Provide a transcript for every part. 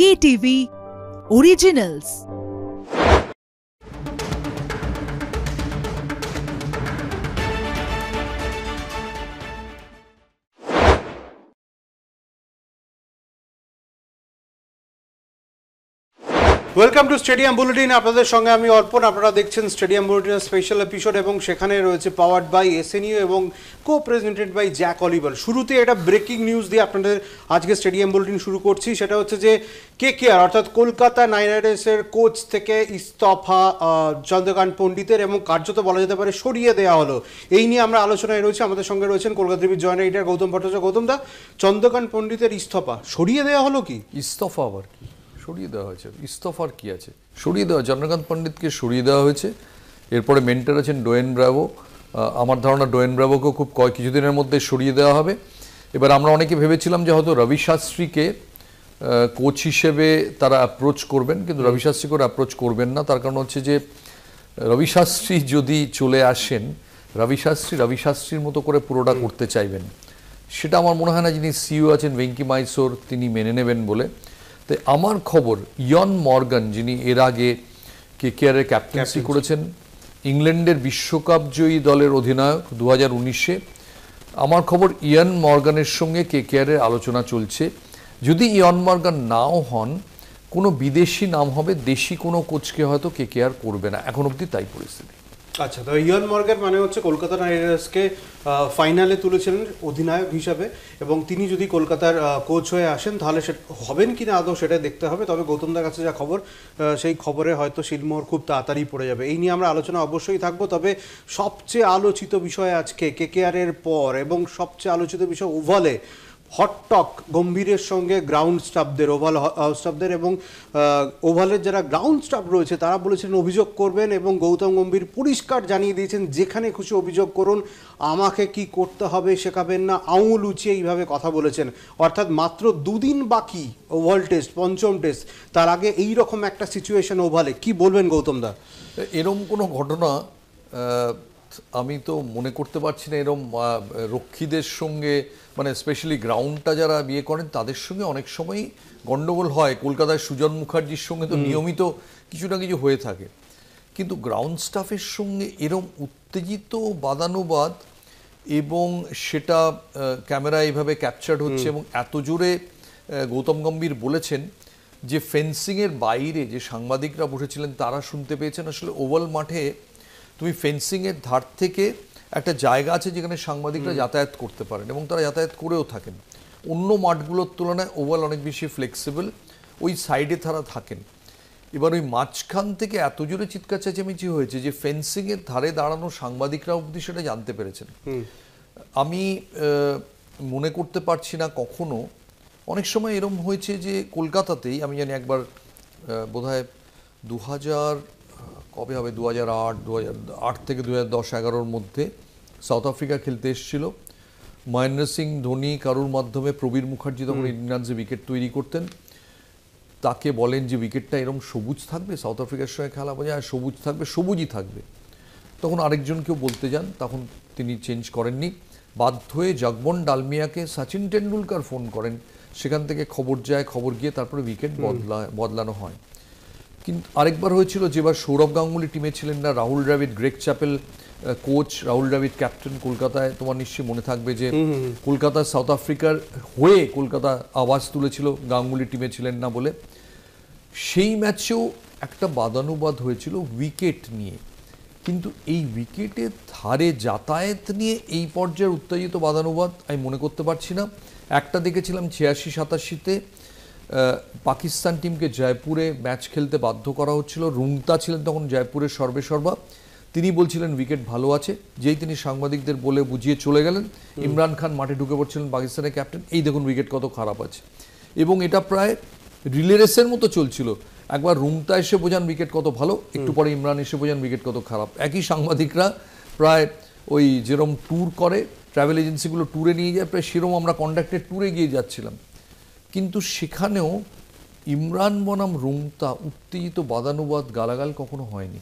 KTV Originals। Welcome to stadium bulletin. আপনাদের সঙ্গে আমি অর্পণ। আপনারা দেখছেন স্টেডিয়াম বুলেটিনের স্পেশাল এপিসোড এবং সেখানে রয়েছে পাওয়ার্ড বাই এসএনইউ এবং কো প্রেজেন্টেড বাই জ্যাক অলিভার। শুরুতে একটা ব্রেকিং নিউজ দিয়ে আপনাদের আজকে স্টেডিয়াম বুলেটিন শুরু করছি। সেটা হচ্ছে যে কেকেআর অর্থাৎ কলকাতা নাইট রাইডার্সের কোচ থেকে ইস্তফা চন্দ্রকান্ত পণ্ডিতের এবং কার্যত বলা যেতে পারে সরিয়ে দেওয়া হলো। এই নিয়ে আমরা আলোচনায় রয়েছে। আমাদের সঙ্গে রয়েছেন কলকাতা টিভির জয়েন্ট এডিটর গৌতম ভট্টাচার্য। গৌতম দা, চন্দ্রকান্ত পণ্ডিতের ইস্তফা সরিয়ে দেওয়া হলো কি? ইস্তফা আবার কি সরিয়ে দেওয়া হয়েছে? ইস্তফার কি আছে? সরিয়ে দেওয়া, চন্দ্রকান্ত পণ্ডিতকে সরিয়ে দেওয়া হয়েছে। এরপরে মেন্টর আছেন ডোয়েন ব্রাভো। আমার ধারণা ডোয়েন ব্রাভোকেও খুব কিছুদিনের মধ্যে সরিয়ে দেওয়া হবে। এবার আমরা অনেকে ভেবেছিলাম যে হয়তো রবি শাস্ত্রীকে কোচ হিসেবে তারা অ্যাপ্রোচ করবেন, কিন্তু রবি শাস্ত্রী করে অ্যাপ্রোচ করবেন না। তার কারণ হচ্ছে যে রবি শাস্ত্রী যদি চলে আসেন, রবি শাস্ত্রীর মতো করে পুরোটা করতে চাইবেন, সেটা আমার মনে হয় না যিনি সিইও আছেন ভেঙ্কি মাইসোর তিনি মেনে নেবেন বলে। তাই আমার খবর ইয়ন মর্গান, যিনি এর আগে কেকেআরের ক্যাপ্টেন্সি করেছেন, ইংল্যান্ডের বিশ্বকাপ জয়ী দলের অধিনায়ক 2019-এ, আমার খবর ইয়ন মর্গানের সঙ্গে কেকেআরের আলোচনা চলছে। যদি ইয়ন মর্গান নাও হন, কোনো বিদেশি নাম হবে, দেশি কোনো কোচকে হয়তো কেকেআর করবে না। এখন অবধি তাই পরিস্থিতি। আচ্ছা, তো ইয়ন মর্গান মানে হচ্ছে কলকাতা নাইট রাইডার্সকে ফাইনালে তুলেছিলেন অধিনায়ক হিসাবে, এবং তিনি যদি কলকাতার কোচ হয়ে আসেন তাহলে সেটা হবেন কিনা আদৌ সেটা দেখতে হবে। তবে গৌতমদার কাছে যা খবর, সেই খবরে হয়তো শিলমোহর খুব তাড়াতাড়ি পড়ে যাবে। এই নিয়ে আমরা আলোচনা অবশ্যই থাকবো। তবে সবচেয়ে আলোচিত বিষয় আজকে কেকেআরের পর এবং সবচেয়ে আলোচিত বিষয় ওভালে হটটক গম্ভীরের সঙ্গে গ্রাউন্ড স্টাফদের, ওভাল স্টাফদের, এবং ওভালের যারা গ্রাউন্ড স্টাফ রয়েছে তারা বলেছেন অভিযোগ করবেন, এবং গৌতম গম্ভীর পরিষ্কার জানিয়ে দিয়েছেন যেখানে খুশি অভিযোগ করুন, আমাকে কি করতে হবে শেখাবেন না, আঙুল উঁচিয়ে এইভাবে কথা বলেছেন। অর্থাৎ মাত্র দুদিন বাকি ওভাল টেস্ট, পঞ্চম টেস্ট, তার আগে এই রকম একটা সিচুয়েশন ওভালে। কি বলবেন গৌতম দা? এরকম কোনো ঘটনা আমি তো মনে করতে পারছি না। এরকম রক্ষীদের সঙ্গে, মানে স্পেশালি গ্রাউন্ডটা যারা বিয়ে করেন তাদের সঙ্গে অনেক সময়ই গন্ডগোল হয়। কলকাতায় সুজন মুখার্জির সঙ্গে তো নিয়মিত কিছু না কিছু হয়ে থাকে, কিন্তু গ্রাউন্ড স্টাফের সঙ্গে এরম উত্তেজিত বাদানুবাদ, এবং সেটা ক্যামেরায় এইভাবে ক্যাপচার্ড হচ্ছে, এবং এত জোরে গৌতম গম্ভীর বলেছেন যে ফেন্সিংয়ের বাইরে যে সাংবাদিকরা বসেছিলেন তারা শুনতে পেয়েছেন। আসলে ওভাল মাঠে তুমি ফেন্সিংয়ের ধার থেকে একটা জায়গা আছে যেখানে সাংবাদিকরা যাতায়াত করতে পারেন, এবং তারা যাতায়াত করেও থাকেন। অন্য মাঠগুলোর তুলনায় ওভাল অনেক বেশি ফ্লেক্সিবল, ওই সাইডে তারা থাকেন। এবার ওই মাঝখান থেকে এত জোরে চিৎকার চেঁচামেচি হয়েছে যে ফেন্সিংয়ের ধারে দাঁড়ানো সাংবাদিকরা অবধি সেটা জানতে পেরেছেন। আমি মনে করতে পারছি না কখনো, অনেক সময় এরম হয়েছে যে কলকাতাতেই আমি জানি একবার বোধহয় 2008 থেকে 2010-11 মধ্যে সাউথ আফ্রিকা খেলতে এসেছিল মহেন্দ্র সিং ধোনি, কারুর মাধ্যমে প্রবীর মুখার্জি তখন ইন্ডিয়ান্সে উইকেট তৈরি করতেন। তাকে বলেন যে উইকেটটা এরকম সবুজ থাকবে, সাউথ আফ্রিকার সঙ্গে খেলা বোঝা, আর সবুজ থাকবে, সবুজই থাকবে। তখন আরেকজনকেও বলতে যান, তখন তিনি চেঞ্জ করেননি। বাধ্য হয়ে জগমোহন ডালমিয়াকে সচিন টেন্ডুলকার ফোন করেন, সেখান থেকে খবর যায়, খবর গিয়ে তারপরে উইকেট বদলানো হয়। কিন্তু আরেকবার হয়েছিল যেবার সৌরভ গাঙ্গুলি টিমে ছিলেন না, Rahul Dravid, Greg Chappell coach, Rahul Dravid captain কলকাতায়। তোমার নিশ্চয়ই মনে থাকবে যে কলকাতা সাউথ আফ্রিকার হয়ে কলকাতা আওয়াজ তুলেছিল গাঙ্গুলি টিমে ছিলেন না বলে। সেই ম্যাচেও একটা বাদানুবাদ হয়েছিল উইকেট নিয়ে, কিন্তু এই উইকেটের ধারে যাতায়াত নিয়ে এই পর্যায়ের উত্তেজিত বাদানুবাদ আমি মনে করতে পারছি না। একটা দেখেছিলাম 86-87-তে পাকিস্তান টিমকে জয়পুরে ম্যাচ খেলতে বাধ্য করা হচ্ছিল। রুংতা ছিলেন তখন জয়পুরের সর্বেসর্বা, তিনি বলছিলেন উইকেট ভালো আছে। যেই তিনি সাংবাদিকদের বলে বুঝিয়ে চলে গেলেন, ইমরান খান মাঠে ঢুকে পড়ছিলেন, পাকিস্তানের ক্যাপ্টেন, এই দেখুন উইকেট কত খারাপ আছে। এবং এটা প্রায় রিলে রেসের মতো চলছিল। একবার রুংতা এসে বোঝান উইকেট কত ভালো, একটু পরে ইমরান এসে বোঝান উইকেট কত খারাপ। একই সাংবাদিকরা প্রায় ওই যেরকম ট্যুর করে, ট্রাভেল এজেন্সিগুলো ট্যুরে নিয়ে যায়, প্রায় সেরকম আমরা কন্ডাক্টের ট্যুরে গিয়ে যাচ্ছিলাম। কিন্তু সেখানেও ইমরান বনাম রুংতা উত্তেজিত বাদানুবাদ গালাগাল কখনো হয়নি।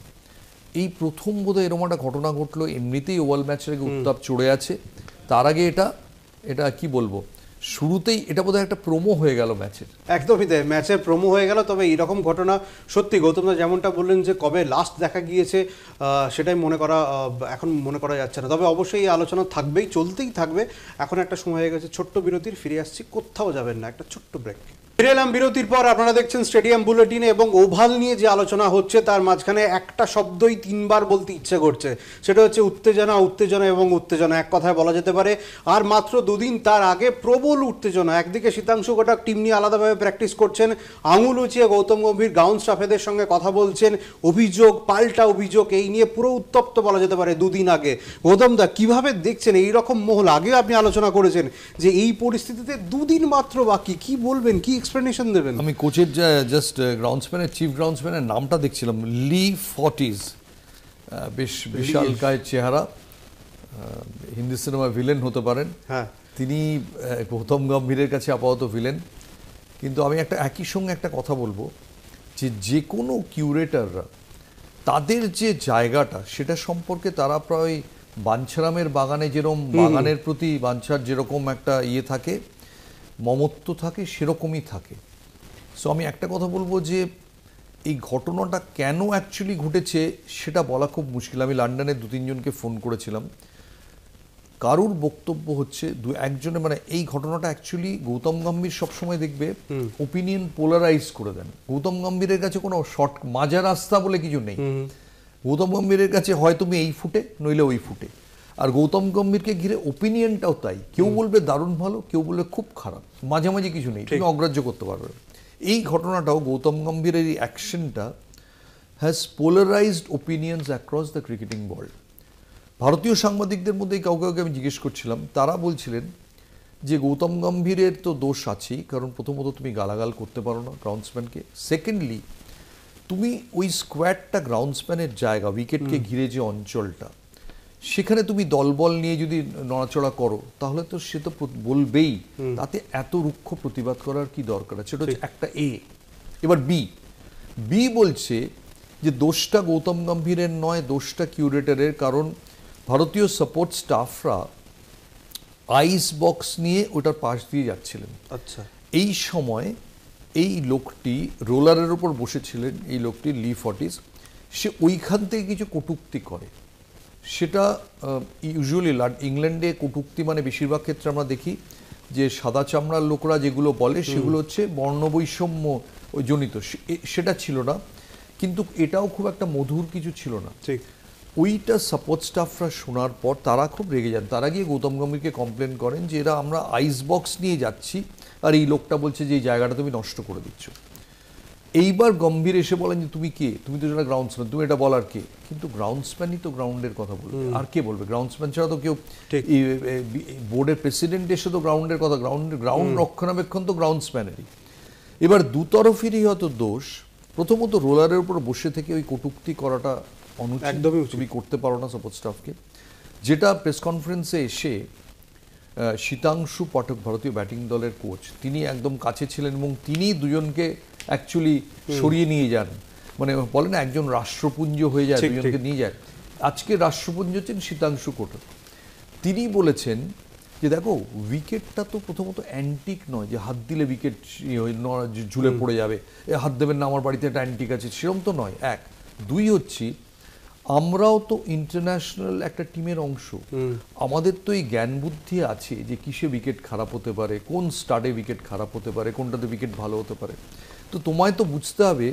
এই প্রথম বোধহয় এরকম একটা ঘটনা ঘটলো। এমনিতেই ওভাল ম্যাচের আগে উত্তাপ চড়ে আছে, তার আগে এটা কি বলবো, শুরুতেই এটা বোধহয় একটা প্রোমো হয়ে গেল ম্যাচের। একদমই তাই, ম্যাচের প্রোমো হয়ে গেল। তবে এইরকম ঘটনা সত্যি গৌতমদা যেমনটা বললেন যে কবে লাস্ট দেখা গিয়েছে সেটাই এখন মনে করা যাচ্ছে না। তবে অবশ্যই এই আলোচনা থাকবেই, চলতেই থাকবে। এখন একটা সময় হয়ে গেছে ছোট্ট বিরতির, ফিরে আসছি, কোথাও যাবেন না, একটা ছোট্ট ব্রেক। ফিরে এলাম বিরতির পর। আপনারা দেখছেন স্টেডিয়াম বুলেটিনে, এবং ওভাল নিয়ে যে আলোচনা হচ্ছে তার মাঝখানে একটা শব্দই 3 বার বলতে ইচ্ছে করছে, সেটা হচ্ছে উত্তেজনা, উত্তেজনা এবং উত্তেজনা। এক কথায় বলা যেতে পারে আর মাত্র 2 দিন তার আগে প্রবল উত্তেজনা। একদিকে শীতাংশু কোটাক টিম নিয়ে আলাদাভাবে প্র্যাকটিস করছেন, আঙুল উঁচিয়ে গৌতম গম্ভীর গ্রাউন্ড স্টাফেদের সঙ্গে কথা বলছেন, অভিযোগ পাল্টা অভিযোগ, এই নিয়ে পুরো উত্তপ্ত বলা যেতে পারে 2 দিন আগে। গৌতম দা, কিভাবে দেখছেন এইরকম মহল? আগেও আপনি আলোচনা করেছেন যে এই পরিস্থিতিতে 2 দিন মাত্র বাকি, কি বলবেন, কি এক্সপ্লেনেশন দেবেন? আমি কোচের জাস্ট গ্রাউন্ডসম্যানের, চিফ গ্রাউন্ডসম্যানের নামটা দেখছিলাম, লি ফর্টিজ। বেশ বিশালকায় চেহারা, হিন্দি সিনেমা ভিলেন হতে পারেন। হ্যাঁ, তিনি গৌতম গম্ভীরের কাছে আপাতত ভিলেন। কিন্তু আমি একই সঙ্গে একটা কথা বলবো, যে কোনো কিউরেটাররা তাদের যে জায়গাটা সেটা সম্পর্কে তারা প্রায় বাঞ্ছারামের বাগানে যেরকম বাগানের প্রতি বাঞ্ছার যেরকম একটা থাকে, মমত্ব থাকে, সেরকমই থাকে। সো আমি একটা কথা বলবো যে এই ঘটনাটা কেন অ্যাকচুয়ালি ঘটেছে সেটা বলা খুব মুশকিল। আমি লন্ডনে 2-3 জনকে ফোন করেছিলাম, কারুর বক্তব্য হচ্ছে একজনে মানে এই ঘটনাটা অ্যাকচুয়ালি গৌতম গম্ভীর সবসময় দেখবে ওপিনিয়ন পোলারাইজ করে দেন। গৌতম গম্ভীরের কাছে কোনো শর্ট মাজা রাস্তা বলে কিছু নেই। গৌতম গম্ভীরের কাছে হয় তুমি এই ফুটে নইলে ওই ফুটে। আর গৌতম গম্ভীরকে ঘিরে ওপিনিয়নটাও তাই, কেউ বলবে দারুণ ভালো, কেউ বলবে খুব খারাপ, মাঝামাঝি কিছু নেই, তুমি অগ্রাহ্য করতে পারবে। এই ঘটনাটাও গৌতম গম্ভীরের এই অ্যাকশনটা has polarized opinions across the cricketing world. ভারতীয় সাংবাদিকদের মধ্যে কাউকে আমি জিজ্ঞেস করছিলাম, তারা বলছিলেন যে গৌতম গম্ভীরের তো দোষ আছেই, কারণ প্রথমত তুমি গালাগাল করতে পারো না গ্রাউন্ডসম্যানকে, সেকেন্ডলি তুমি ওই স্কোয়াডটা গ্রাউন্ডসম্যানের জায়গা, উইকেটকে ঘিরে যে অঞ্চলটা, সেখানে তুমি দলবল নিয়ে যদি নড়াচড়া করো তাহলে তো সে তো বলবেই, তাতে এত রুক্ষ প্রতিবাদ করার কি দরকার আছে? সেটা হচ্ছে একটা এ। এবার বি বলছে যে দোষটা গৌতম গম্ভীরের নয়, দোষটা কিউরেটরের, কারণ ভারতীয় সাপোর্ট স্টাফরা আইস বক্স নিয়ে ওটার পাশ দিয়ে যাচ্ছিলেন। আচ্ছা, এই সময় এই লোকটি রোলারের ওপর বসেছিলেন, এই লোকটি লি ফর্টিস, সে ওইখান থেকে কিছু কটূক্তি করে। সেটা ইউজুয়ালি ইংল্যান্ডে কটূক্তি মানে বেশিরভাগ ক্ষেত্রে আমরা দেখি যে সাদা চামড়ার লোকরা যেগুলো বলে সেগুলো হচ্ছে বর্ণবৈষম্য জনিত, সেটা ছিল না। কিন্তু এটাও খুব একটা মধুর কিছু ছিল না। ঠিক ওইটা সাপোর্ট স্টাফরা শোনার পর তারা খুব রেগে যান। তারা গিয়ে গৌতম গম্ভীরকে কমপ্লেন করেন যে এরা আমরা আইস বক্স নিয়ে যাচ্ছি আর এই লোকটা বলছে যে এই জায়গাটা তুমি নষ্ট করে দিচ্ছ। এইবার গম্ভীর এসে বলেন যে তুমি কে, তুমি তো যেটা গ্রাউন্ডসম্যান, তুমি এটা বলার কে? কিন্তু গ্রাউন্ডসম্যানই তো গ্রাউন্ডের কথা বলবে, আর কে বলবে? গ্রাউন্ডসম্যান ছাড়া তো কেউ, বোর্ডের প্রেসিডেন্ট এসে তো গ্রাউন্ডের কথা, গ্রাউন্ড রক্ষণাবেক্ষণ তো গ্রাউন্ডসম্যানেরই। এবার দুতরফেরই হয়তো দোষ। প্রথমত রোলারের উপর বসে থেকে ওই কটূক্তি করাটা অনুচিত, একদমই তুমি করতে পারো না সাপোর্ট স্টাফকে। যেটা প্রেস কনফারেন্সে এসে শীতাংশু পাঠক, ভারতীয় ব্যাটিং দলের কোচ, তিনি একদম কাছে ছিলেন এবং তিনি দুজনকে অ্যাকচুয়ালি সরিয়ে নিয়ে যান। মানে বলে না একজন রাষ্ট্রপুঞ্জ হয়ে যায়, দুজনকে নিয়ে যায়। আজকে রাষ্ট্রপুঞ্জ হচ্ছেন শীতাংশু কোটাক। তিনি বলেছেন যে দেখো উইকেটটা তো প্রথমত অ্যান্টিক নয় যে হাত দিলে উইকেট ঝুলে পড়ে যাবে, হাত দেবেন না আমার বাড়িতে একটা অ্যান্টিক আছে, সেরকম তো নয়। এক, দুই হচ্ছে আমরাও তো ইন্টারন্যাশনাল একটা টিমের অংশ, আমাদের তো এই জ্ঞান বুদ্ধি আছে যে কিসে উইকেট খারাপ হতে পারে, কোন স্টাডে উইকেট খারাপ হতে পারে, কোনটাতে উইকেট ভালো হতে পারে। তো তোমায় তো বুঝতে হবে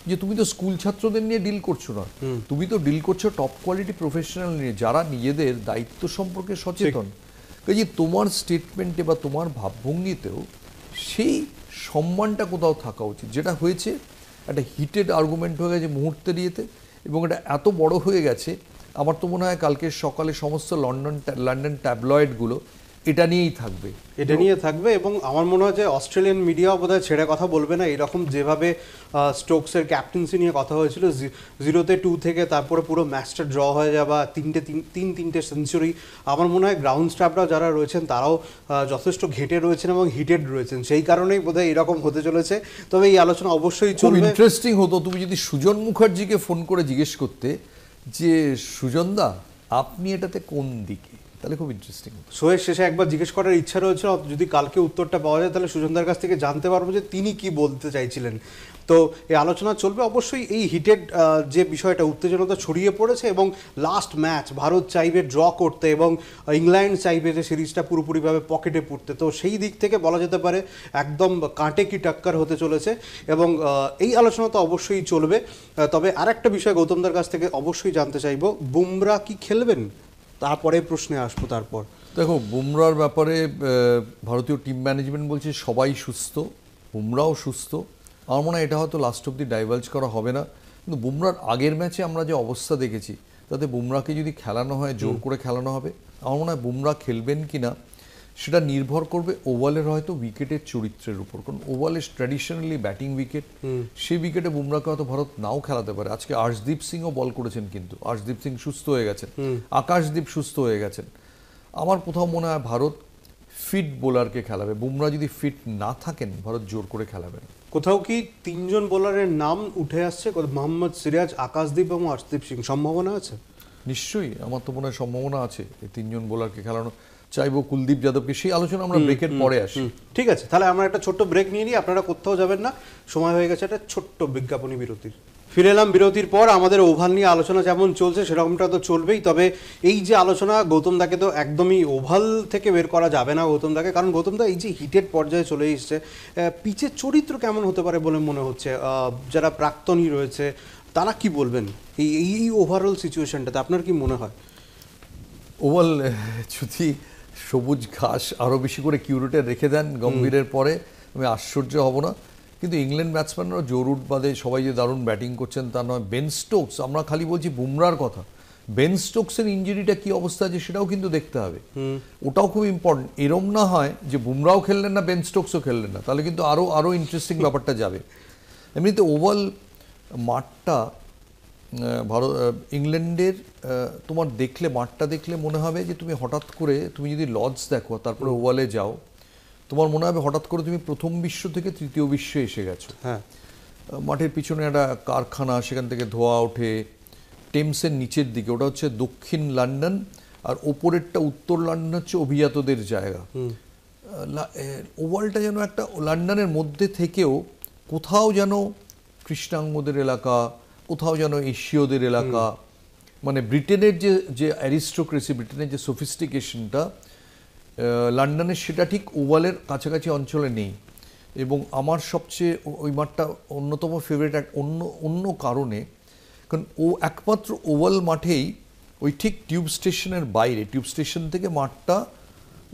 যে তুমি তো স্কুল ছাত্রদের নিয়ে ডিল করছো না, তুমি তো ডিল করছো টপ কোয়ালিটি প্রফেশনাল নিয়ে, যারা নিজেদের দায়িত্ব সম্পর্কে সচেতন। কাজে তোমার স্টেটমেন্টে বা তোমার ভাবভঙ্গিতেও সেই সম্মানটা কোথাও থাকা উচিত। যেটা হয়েছে একটা হিটেড আর্গুমেন্ট হয়ে গেছে মুহূর্তের ইয়েতে, এবং এটা এত বড় হয়ে গেছে, আমার তো মনে হয় কালকে সকালে সমস্ত লন্ডন ট্যাবলয়েডগুলো এটা নিয়েই থাকবে, এটা নিয়ে থাকবে। এবং আমার মনে হয় যে অস্ট্রেলিয়ান মিডিয়াও বোধহয় ছেড়ে কথা বলবে না। এরকম যেভাবে স্টোকসের ক্যাপ্টেন্সি নিয়ে কথা হয়েছিল, 0-2 থেকে তারপরে পুরো ম্যাচটা ড্র হয়ে যাওয়া, তিনটে সেঞ্চুরি, আমার মনে হয় গ্রাউন্ড স্টাফরা যারা রয়েছেন তারাও যথেষ্ট ঘেঁটে রয়েছেন এবং হিটেড রয়েছেন, সেই কারণেই বোধহয় এরকম হতে চলেছে। তবে এই আলোচনা অবশ্যই চলবে। ইন্টারেস্টিং হতো তুমি যদি সুজন মুখার্জিকে ফোন করে জিজ্ঞেস করতে যে সুজনদা আপনি এটাতে কোন দিকে, তাহলে খুব ইন্টারেস্টিং। শোয়ের শেষে একবার জিজ্ঞেস করার ইচ্ছা রয়েছে, যদি কালকে উত্তরটা পাওয়া যায় তাহলে সুজনদার কাছ থেকে জানতে পারবো যে তিনি কি বলতে চাইছিলেন। তো এই আলোচনা চলবে অবশ্যই। এই হিটেড যে বিষয়টা, উত্তেজনতা ছড়িয়ে পড়েছে এবং লাস্ট ম্যাচ ভারত চাইবে ড্র করতে এবং ইংল্যান্ড চাইবে যে সিরিজটা পুরোপুরিভাবে পকেটে পড়তে। তো সেই দিক থেকে বলা যেতে পারে একদম কাঁটে কি টাক্কার হতে চলেছে এবং এই আলোচনা তো অবশ্যই চলবে। তবে আরেকটা বিষয় গৌতমদার কাছ থেকে অবশ্যই জানতে চাইবো, বুমরা কি খেলবেন? তারপরে প্রশ্নে আসবো। তারপর দেখো, বুমরার ব্যাপারে ভারতীয় টিম ম্যানেজমেন্ট বলছে সবাই সুস্থ, বুমরাও সুস্থ। আমার মনে হয় এটা হয়তো লাস্ট অব্দি ডাইভালজ করা হবে না। কিন্তু বুমরার আগের ম্যাচে আমরা যে অবস্থা দেখেছি, তাতে বুমরাকে যদি খেলানো হয়, জোর করে খেলানো হবে। আমার মনে হয় বুমরা খেলবেন কি না সেটা নির্ভর করবে ওভালের হয়তো উইকেটের চরিত্রের উপর। কারণ ওভালে ট্র্যাডিশনালি ব্যাটিং উইকেট, সেই উইকেটে বুমরাকে হয়তো ভারত নাও খেলাতে পারে। আজকে আর্শদীপ সিংও বল করেছেন, কিন্তু আর্শদীপ সিং সুস্থ হয়ে গেছেন, আকাশদীপ সুস্থ হয়ে গেছেন। আমার কোথাও মনে হয় ভারত ফিট বোলারকে খেলাবে। বুমরা যদি ফিট না থাকেন, ভারত জোর করে খেলাবে না। কোথাও কি তিনজন বোলারের নাম উঠে আসছে, মোহাম্মদ সিরাজ, আকাশদীপ এবং আর্শদীপ সিং, সম্ভাবনা আছে? নিশ্চয়ই, আমার তো মনে হয় সম্ভাবনা আছে এই তিনজন বোলারকে খেলানো। চাইবো কুলদীপ যাদবকে, সেই আলোচনা আমরা ব্রেকের পরে আসি। ঠিক আছে, তাহলে আমরা একটা ছোট্ট ব্রেক নিয়ে নিই। আপনারা কোথাও যাবেন না, সময় হয়ে গেছে একটা ছোট্ট বিজ্ঞাপনী বিরতির। ফিরে এলাম বিরতির পর। আমাদের ওভাল নিয়ে আলোচনা যেমন চলছে সেরকমটা তো চলবেই। তবে এই যে আলোচনা, গৌতম দাকে তো একদমই ওভাল থেকে বের করা যাবে না গৌতম দাকে, কারণ গৌতম দা এই যে হিটেড পর্যায়ে চলে এসছে, পিচের চরিত্র কেমন হতে পারে বলে মনে হচ্ছে? যারা প্রাক্তনী রয়েছে তারা কি বলবেন এই ওভারঅল সিচুয়েশনটাতে? আপনার কি মনে হয়? ওভাল যদি সবুজ ঘাস আরও বেশি করে কিউরেটে রেখে দেন গম্ভীরের পরে, আমি আশ্চর্য হব না। কিন্তু ইংল্যান্ড ব্যাটসম্যানরা জোরুট বাদে সবাই যে দারুণ ব্যাটিং করছেন তা নয়। বেন স্টোকস, আমরা খালি বলছি বুমরার কথা, বেন স্টোকসের ইঞ্জুরিটা কি অবস্থা আছে সেটাও কিন্তু দেখতে হবে, ওটাও খুব ইম্পর্টেন্ট। এরম না হয় যে বুমরাও খেললেন না, বেন স্টোকসও খেললেন না, তাহলে কিন্তু আরও ইন্টারেস্টিং ব্যাপারটা যাবে। এমনিতে ওভাল মাঠটা ইংল্যান্ডের, তোমার দেখলে মাঠটা দেখলে মনে হবে যে তুমি হঠাৎ করে, তুমি যদি লর্ডস দেখো তারপরে ওভালে যাও, তোমার মনে হবে হঠাৎ করে তুমি প্রথম বিশ্ব থেকে তৃতীয় বিশ্বে এসে গেছো। হ্যাঁ, মাঠের পিছনে একটা কারখানা, সেখান থেকে ধোঁয়া ওঠে। টেমসের নিচের দিকে ওটা হচ্ছে দক্ষিণ লন্ডন, আর ওপরেরটা উত্তর লন্ডন হচ্ছে অভিজাতদের জায়গা। ওভালটা যেন একটা লন্ডনের মধ্যে থেকেও কোথাও যেন কৃষ্ণাঙ্গদের এলাকা, কোথাও যেন এশীয়দের এলাকা। মানে ব্রিটেনের যে অ্যারিস্টোক্রেসি, ব্রিটেনের যে সফিস্টিকেশনটা, লন্ডনের সেটা ঠিক ওভালের কাছাকাছি অঞ্চলে নেই। এবং আমার সবচেয়ে ওই মাঠটা অন্যতম ফেভারিট অন্য কারণে, কারণ ও একমাত্র ওভাল মাঠেই ওই ঠিক টিউব স্টেশনের বাইরে, টিউব স্টেশন থেকে মাঠটা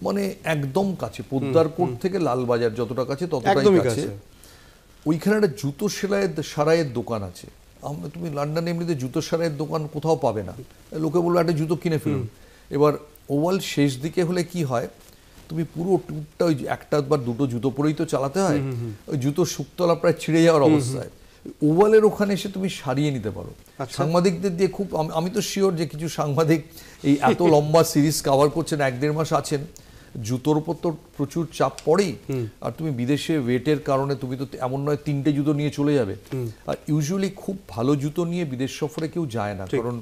মানে একদম কাছে, পোদ্দার কোর্ট থেকে লালবাজার যতটা কাছে ততটাই কাছে। ওইখানে একটা জুতো সারাইয়ের দোকান আছে। তুমি লন্ডনে এমনিতে জুতো সারাইয়ের দোকান কোথাও পাবে না, লোকে বললো একটা জুতো কিনে ফেলুন। এবার ওভাল শেষ দিকে হলে কি হয়, তুমি পুরো ট্যুরটা ওই একটা বা দুটো জুতো পরেই তো চালাতে হয়, ওই জুতো শুকতলা প্রায় ছিঁড়ে যাওয়ার অবস্থায়। ওভালের ওখানে এসে তুমি সারিয়ে নিতে পারো। সাংবাদিকদের দিয়ে খুব, আমি তো শিওর যে কিছু সাংবাদিক এই এত লম্বা সিরিজ কভার করছেন, 1-1.5 মাস আছেন, জুতোর উপর তো প্রচুর চাপ পড়েই। আর তুমি বিদেশে ওয়েটের কারণে তুমি তো এমন নয় 3টে জুতো নিয়ে চলে যাবে। আর ইউজুয়ালি খুব ভালো জুতো নিয়ে বিদেশ সফরে কেউ যায় না, কারণ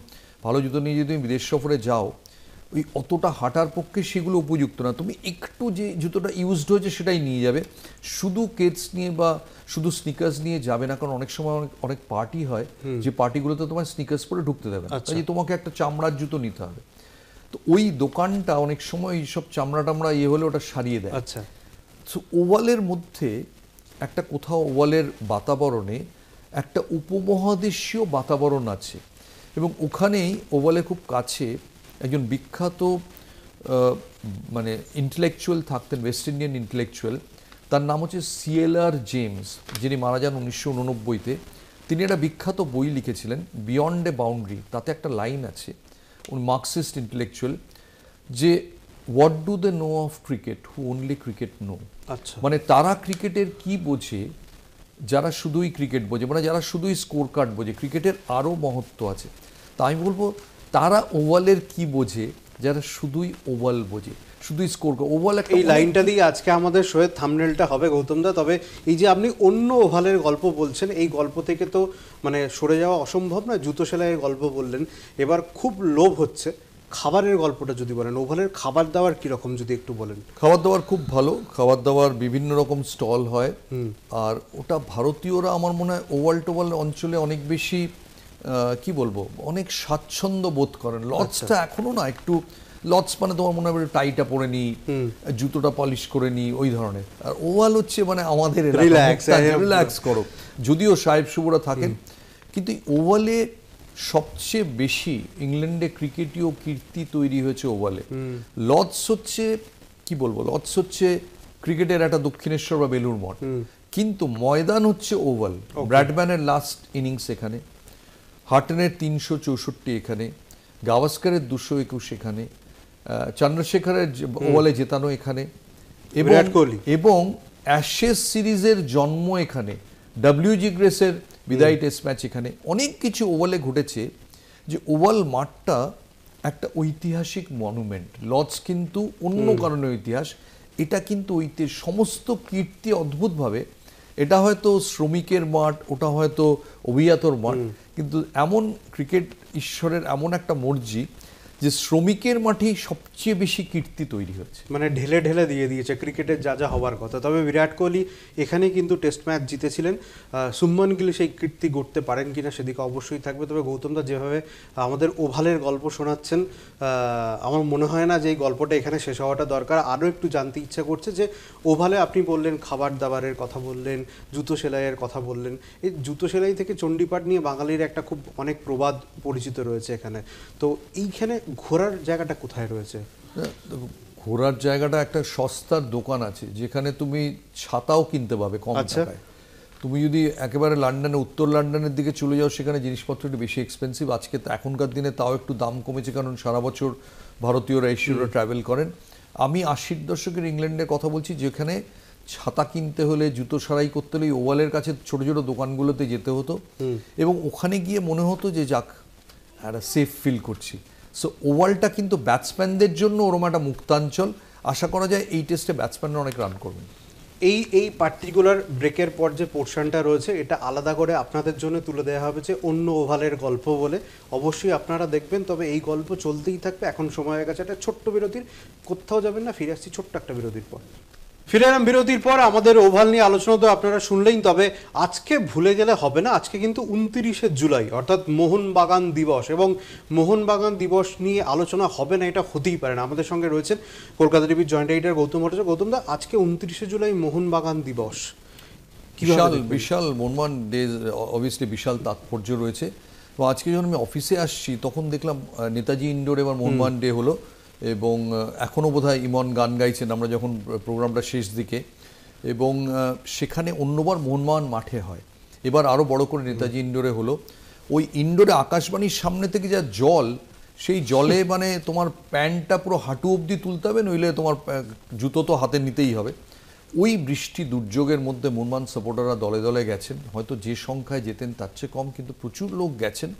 ভালো জুতো নিয়ে যদি তুমি বিদেশ সফরে যাও, ওই অতটা হাঁটার পক্ষে সেগুলো উপযুক্ত না। তুমি একটু যে জুতোটা ইউজড হয়েছে সেটাই নিয়ে যাবে, শুধু কেটস নিয়ে বা শুধু স্নিকার্স নিয়ে যাবে না। কারণ অনেক সময় অনেক পার্টি হয়, যে পার্টিগুলোতে তোমার স্নিকার্স পরে ঢুকতে দেবে না, তাই তোমাকে একটা চামড়ার জুতো নিতে হবে। তো ওই দোকানটা অনেক সময় এইসব চামড়া টামড়া হলে ওটা সারিয়ে দেয়। আচ্ছা, সো ওভালের মধ্যে একটা কোথাও, ওভালের বাতাবরণে একটা উপমহাদেশীয় বাতাবরণ আছে, এবং ওখানেই ওভালে খুব কাছে একজন বিখ্যাত মানে ইন্টেলেকচুয়াল থাকতেন, ওয়েস্ট ইন্ডিয়ান ইন্টেলেকচুয়াল, তার নাম হচ্ছে সিএলআর জেমস, যিনি মারা যান 1989-তে। তিনি একটা বিখ্যাত বই লিখেছিলেন, বিয়ন্ড এ বাউন্ডারি। তাতে একটা লাইন আছে, উনি মার্কসিস্ট ইন্টেলেকচুয়াল, যে what do they know of cricket who only cricket know. আচ্ছা, মানে তারা ক্রিকেটের কি বোঝে যারা শুধুই ক্রিকেট বোঝে, মানে যারা শুধুই স্কোর কার্ড বোঝে। ক্রিকেটের আরও মহত্ব আছে। তা আমি বলবো তারা ওভালের কি বোঝে যারা শুধুই ওভাল বোঝে, শুধুই স্কোর কার্ড। ওভাল একটা, এই লাইনটা দিয়ে আজকে আমাদের শোয়ের থাম্বনেলটা হবে গৌতম দা। তবে এই যে আপনি অন্য ওভালের গল্প বলছেন, এই গল্প থেকে তো মানে সরে যাওয়া অসম্ভব না। জুতো সেলাইয়ের গল্প বললেন, এবার খুব লোভ হচ্ছে খাবারের গল্পটা যদি বলেন, ওভালের খাবার দাবার কিরকম যদি একটু বলেন। খাবার দাবার খুব ভালো, খাবার দাবার বিভিন্ন রকম স্টল হয়, আর ওটা ভারতীয়রা আমার মনে হয় ওভাল টোভাল অঞ্চলে অনেক বেশি কি বলবো, অনেক স্বাচ্ছন্দ্য বোধ করেন। লর্ডসটা এখনো না একটু, লর্ডস মানে তোমার মনে হয় টাইটা পরে নি, জুতোটা পলিশ করে নি, ওই ধরনের। আর ওভাল হচ্ছে মানে আমাদের রিল্যাক্স করো, যদিও সাহেব শুভরা থাকেন, কিন্তু ওভালে সবচেয়ে বেশি ইংল্যান্ডে ক্রিকেটীয় কীর্তি তৈরি হয়েছে ওভালে। লর্ডস হচ্ছে কি বলবো, লর্ডস হচ্ছে ক্রিকেটের একটা দক্ষিণেশ্বর বা বেলুর মঠ, কিন্তু ময়দান হচ্ছে ওভাল। ব্র্যাডম্যানের লাস্ট ইনিংস এখানে, হাটনের 364 এখানে, গাভাস্কারের 221 এখানে, চন্দ্রশেখরের ওভালে জেতানো এখানে, এবং অ্যাশেজ সিরিজের জন্ম এখানে, ডব্লিউজি গ্রেসের বিদায়ী টেস্ট ম্যাচ এখানে, অনেক কিছু ওভালে ঘটেছে। যে ওভাল মাঠটা একটা ঐতিহাসিক মনুমেন্ট। লর্ডস কিন্তু অন্য কারণে ইতিহাস, এটা কিন্তু সমস্ত কীর্তি অদ্ভুতভাবে, এটা হয়তো শ্রমিকের মাঠ, ওটা হয়তো অভিজাতর মাঠ, কিন্তু এমন ক্রিকেট ঈশ্বরের এমন একটা মর্জি যে শ্রমিকের মাঠেই সবচেয়ে বেশি কীর্তি তৈরি হয়েছে, মানে ঢেলে ঢেলে দিয়ে দিয়েছে ক্রিকেটের যা যা হওয়ার কথা। তবে বিরাট কোহলি এখানে কিন্তু টেস্ট ম্যাচ জিতেছিলেন, শুভমান গিল সেই কীর্তি গড়তে পারেন কিনা সেদিকে অবশ্যই থাকবে। তবে গৌতমদা যেভাবে আমাদের ওভালের গল্প শোনাচ্ছেন, আমার মনে হয় না যে এই গল্পটা এখানে শেষ হওয়াটা দরকার। আরও একটু জানতে ইচ্ছা করছে যে ওভালে আপনি বললেন খাবার দাবারের কথা বললেন, জুতো সেলাইয়ের কথা বললেন, এই জুতো সেলাই থেকে চণ্ডীপাঠ নিয়ে বাঙালির একটা খুব অনেক প্রবাদ পরিচিত রয়েছে এখানে। তো এইখানে ঘোরার জায়গাটা কোথায় রয়েছে? ঘোরার জায়গাটা একটা সস্তার দোকান আছে যেখানে তুমি ছাতাও কিনতে পাবে কম টাকায়। তুমি যদি একেবারে লন্ডনে, উত্তর লন্ডনের দিকে চলে যাও, সেখানে জিনিসপত্র একটু বেশি এক্সপেন্সিভ। আজকে এখনকার দিনে তাও একটু দাম কমেছে, কারণ সারা বছর ভারতীয়রা এশিয়ারা ট্রাভেল করেন। আমি 80-র দশকের ইংল্যান্ডের কথা বলছি, যেখানে ছাতা কিনতে হলে, জুতো সারাই করতে হলে ওভালের কাছে ছোট ছোট দোকানগুলোতে যেতে হতো, এবং ওখানে গিয়ে মনে হতো যে যাক একটা সেফ ফিল করছি। সো ওভালটা কিন্তু ব্যাটসম্যানদের জন্য ওরকম একটা মুক্তাঞ্চল। আশা করা যায় এই টেস্টে ব্যাটসম্যানরা অনেক রান করবেন। এই পার্টিকুলার ব্রেকের পর যে পোর্শনটা রয়েছে, এটা আলাদা করে আপনাদের জন্য তুলে দেওয়া হবে যে অন্য ওভালের গল্প বলে, অবশ্যই আপনারা দেখবেন। তবে এই গল্প চলতেই থাকবে। এখন সময় হয়ে গেছে একটা ছোট্ট বিরতির, কোথাও যাবেন না, ফিরে আসছি ছোট্ট একটা বিরতির পর। ফিরে এলাম বিরতির পর। আমাদের ওভাল নিয়ে আলোচনা তো আপনারা শুনলেই, তবে আজকে ভুলে গেলে হবে না। আজকে কিন্তু 29শে জুলাই, অর্থাৎ মোহনবাগান দিবস, এবং মোহনবাগান দিবস নিয়ে আলোচনা হবে না এটা হতেই পারে না। আমাদের সঙ্গে রয়েছেন কলকাতা টিভির জয়েন্ট এডিটর গৌতম ভট্টাচার্য। গৌতমদা, আজকে 29শে জুলাই মোহনবাগান দিবস, বিশাল মোহনবাগান ডে, অবভিয়াসলি বিশাল তাৎপর্য রয়েছে। তো আজকে যখন আমি অফিসে আসছি তখন দেখলাম নেতাজি ইন্ডোরে এবার মোহনবাগান ডে হলো, এবং এখনও বোধহয় ইমন গান গাইছেন আমরা যখন প্রোগ্রামটা শেষ দিকে, এবং সেখানে অন্যবার মোহনবাগান মাঠে হয়, এবার আরও বড় করে নেতাজি ইন্ডোরে হলো। ওই ইন্ডোরে আকাশবাণীর সামনে থেকে যা জল, সেই জলে মানে তোমার প্যান্টটা পুরো হাঁটু অবধি তুলতে হবে, নইলে তোমার জুতো তো হাতে নিতেই হবে। ওই বৃষ্টি দুর্যোগের মধ্যে মোহনবাগান সাপোর্টাররা দলে দলে গেছেন, হয়তো যে সংখ্যায় যেতেন তার চেয়ে কম, কিন্তু প্রচুর লোক গেছেন।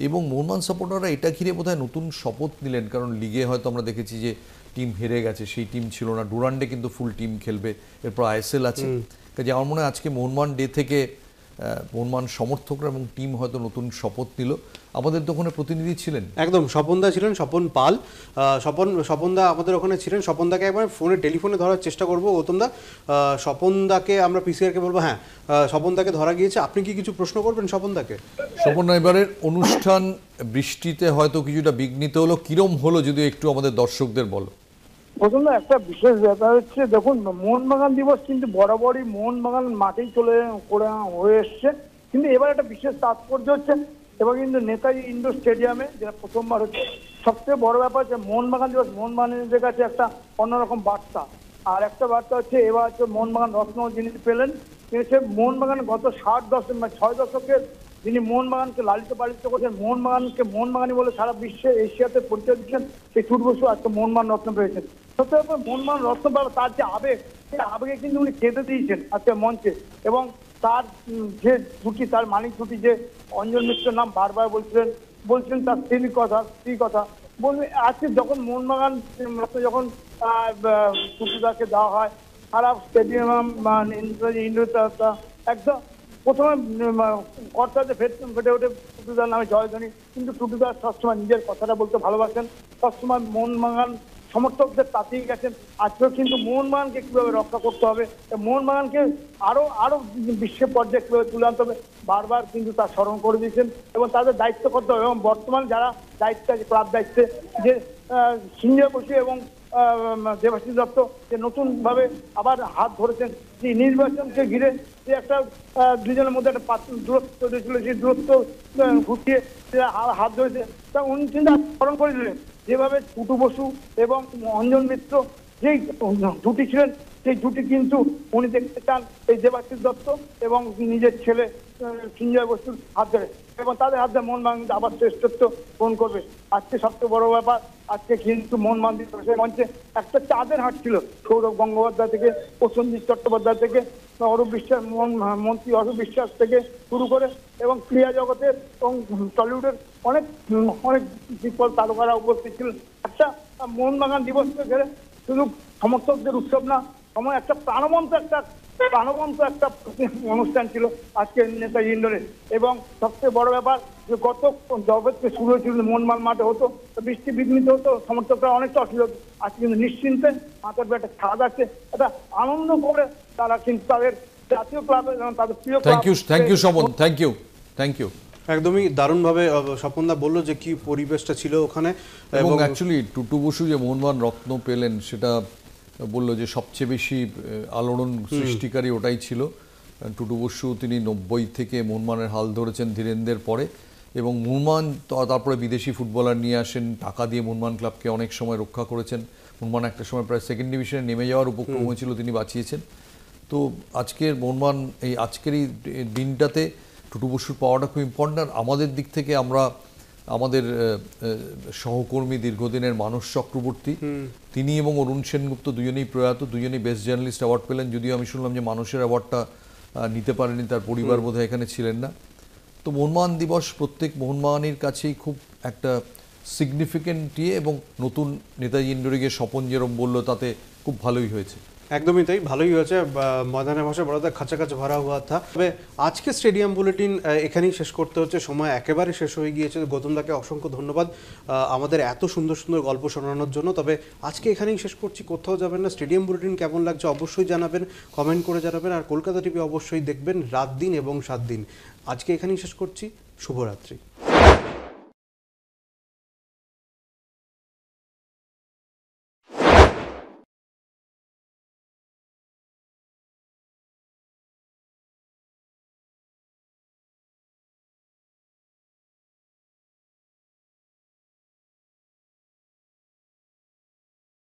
এবং মোহনবাগান সাপোর্টাররা এটা ঘিরে বোধহয় নতুন শপথ নিলেন, কারণ লিগে হয়তো আমরা দেখেছি যে টিম হেরে গেছে, সেই টিম ছিল না। ডুরান্ডে কিন্তু ফুল টিম খেলবে, এরপর আইএসএল আছে। কাজে আমার মনে হয় আজকে মোহনবাগান ডে থেকে মোহনবাগান সমর্থকরা এবং টিম হয়তো নতুন শপথ নিল। আমাদের তো ওখানে প্রতিনিধি ছিলেন, একদম স্বপনদা ছিলেন, স্বপন পাল। স্বপনদা আমাদের ওখানে ছিলেন। স্বপনদাকে একবার টেলিফোনে ধরার চেষ্টা করবো গৌতমদা। স্বপনদাকে আমরা পিসিআরকে বলবো, হ্যাঁ স্বপনদাকে ধরা গিয়েছে। আপনি কি কিছু প্রশ্ন করবেন স্বপনদাকে? স্বপন, এবারের অনুষ্ঠান বৃষ্টিতে হয়তো কিছুটা বিঘ্নিত হলো, কিরম হলো যদি একটু আমাদের দর্শকদের বলো। প্রথম একটা বিশেষ ব্যাপার হচ্ছে, দেখুন মোহনবাগান দিবস কিন্তু বরাবরই মোহনবাগান মাঠেই হয়ে এসছে, কিন্তু এবার একটা বিশেষ তাৎপর্য হচ্ছে এবার কিন্তু নেতাজি ইন্ডোর স্টেডিয়ামে, যেটা প্রথমবার হচ্ছে। সবচেয়ে বড় ব্যাপার হচ্ছে মোহনবাগান দিবস মোহনবাগানের কাছে একটা অন্যরকম বার্তা। আর একটা বার্তা হচ্ছে এবার হচ্ছে মোহনবাগান রত্ন যিনি পেলেন, তিনি হচ্ছে মোহনবাগান গত 6 দশকের যিনি মোহনবাগানকে লালিত পালিত করছেন, মোহনবাগানি বলে সারা বিশ্বে এশিয়াতে পরিচয় দিচ্ছেন, সেই চুট বসু আজকে মোহনবাগান রত্ন পেয়েছেন। সত্যি ব্যাপার, মোহনবাগান রত্ন পাওয়া তার যে আবেগ, সেই আবেগে কিন্তু উনি কেঁদে দিয়েছেন আজকে মঞ্চে। এবং তার যে জুটি, তার মালিক জুটি যে অঞ্জন মিশ্রের নাম বারবার বলছিলেন তার স্ত্রী কথা বলবে। আজকে যখন মোহনবাগান রত্ন যখন টুকুদাকে দেওয়া হয়, সারা স্টেডিয়াম ইন্ডোর একদম প্রথমে কর্তাতে ফেটে ওঠে টুটুদার নামে জয়ধ্বনি, কিন্তু টুটুদার সবসময় নিজের কথাটা বলতে ভালোবাসেন, সবসময় মোহনবাগান সমর্থকদের তাতেই গেছেন। আজকেও কিন্তু মোহনবাগানকে কিভাবে রক্ষা করতে হবে, মোহনবাগানকে আরো বিশ্ব পর্যায়ে কিভাবে তুলে আনতে হবে বারবার কিন্তু তা স্মরণ করে দিয়েছেন এবং তাদের দায়িত্ব করতে হবে। এবং বর্তমান যারা দায়িত্বে আছে, ক্লাব দায়িত্বে, যে সঞ্জয় বসু এবং দেবাশিস দত্ত যে নতুনভাবে আবার হাত ধরেছেন, যে নির্বাচনকে ঘিরে যে একটা দুজনের মধ্যে একটা দূরত্ব তৈরি হয়েছিল, সেই দূরত্ব ঘুটিয়ে হাত ধরেছে, তা উনি কিন্তু স্মরণ করে দিলেন। যেভাবে টুটু বসু এবং অঞ্জন মিত্র যেই জুটি ছিলেন, সেই জুটি কিন্তু উনি দেখতে চান এই দেবাশিস দত্ত এবং নিজের ছেলে সঞ্জয় বসুর হাত ধরে, এবং তাদের হাত ধরে মোহনবাগান আবার শ্রেষ্ঠত্ব পূরণ করবে। আজকে সবচেয়ে বড় ব্যাপার, আজকে কিন্তু মোহনবাগান দিবসের মঞ্চে একটা চাঁদের হাট ছিল, সৌরভ গঙ্গোপাধ্যায় থেকে, প্রসেনজিৎ চট্টোপাধ্যায় থেকে, অরূপ বিশ্বাস, মন্ত্রী অরূপ বিশ্বাস থেকে শুরু করে এবং ক্রীড়া জগতের এবং টলিউডের অনেক বিপল তারকারা উপস্থিত ছিলেন। একটা মোহনবাগান দিবসকে ঘিরে শুধু সমর্থকদের উৎসব না, সময় একটা প্রাণবন্ত একটা অনুষ্ঠান ছিল আজকে নেতাজি ইন্ডোরে। এবং সবচেয়ে বড় ব্যাপার যে গত জগৎকে শুরু হয়েছিল মোহনবাগান মাঠে হতো, বৃষ্টি বিঘ্নিত হতো, সমর্থকরা অনেকটা অসুবিধা হতো। আজকে কিন্তু নিশ্চিন্তে মাথার একটা ছাদ আছে, এটা আনন্দ করে তারা কিন্তু তাদের জাতীয় ক্লাবে তাদের প্রিয় থ্যাংক ইউ সমন, থ্যাংক ইউ। একদমই দারুণভাবে স্বপনদা বললো যে কি পরিবেশটা ছিল ওখানে। এবং অ্যাকচুয়ালি টুটু বসু যে মোহনবাগান রত্ন পেলেন সেটা বললো যে সবচেয়ে বেশি আলোড়ন সৃষ্টিকারী ওটাই ছিল। টুটু বসু তিনি 90 থেকে মোহনবাগানের হাল ধরেছেন ধীরেন্দ্রের পরে, এবং মোহনবাগান তারপরে বিদেশি ফুটবলার নিয়ে আসেন, টাকা দিয়ে মোহনবাগান ক্লাবকে অনেক সময় রক্ষা করেছেন। মোহনবাগান একটা সময় প্রায় সেকেন্ড ডিভিশনে নেমে যাওয়ার উপক্রম হয়েছিল, তিনি বাঁচিয়েছেন। তো আজকের মোহনবাগান এই আজকের এই দিনটাতে টুটু বসুর পাওয়াটা খুব ইম্পর্টেন্ট। আর আমাদের দিক থেকে আমরা আমাদের সহকর্মী দীর্ঘদিনের মানস চক্রবর্তী, তিনি এবং অরুণ সেনগুপ্ত দুজনেই প্রয়াত, দুজনেই বেস্ট জার্নালিস্ট অ্যাওয়ার্ড পেলেন। যদিও আমি শুনলাম যে মানুষের অ্যাওয়ার্ডটা নিতে পারেনি, তার পরিবার বোধহয় এখানে ছিলেন না। তো মোহনবাগান দিবস প্রত্যেক মোহনবাগানের কাছেই খুব একটা সিগনিফিকেন্ট এবং নতুন নেতাজি ইন্ডোরে গিয়ে স্বপন যেরম বললো তাতে খুব ভালোই হয়েছে। একদমই তাই, ভালোই হয়েছে। ময়দানের ভাষা বড়দা খাঁচা খাঁচা ভরা হুয়া থা। তবে আজকে স্টেডিয়াম বুলেটিন এখানেই শেষ করতে হচ্ছে, সময় একেবারে শেষ হয়ে গিয়েছে। গৌতমদাকে অসংখ্য ধন্যবাদ আমাদের এত সুন্দর সুন্দর গল্প শোনানোর জন্য। তবে আজকে এখানেই শেষ করছি, কোথাও যাবেন না। স্টেডিয়াম বুলেটিন কেমন লাগছে অবশ্যই জানাবেন, কমেন্ট করে জানাবেন। আর কলকাতা টিভি অবশ্যই দেখবেন রাত দিন এবং 7 দিন। আজকে এখানেই শেষ করছি, শুভরাত্রি।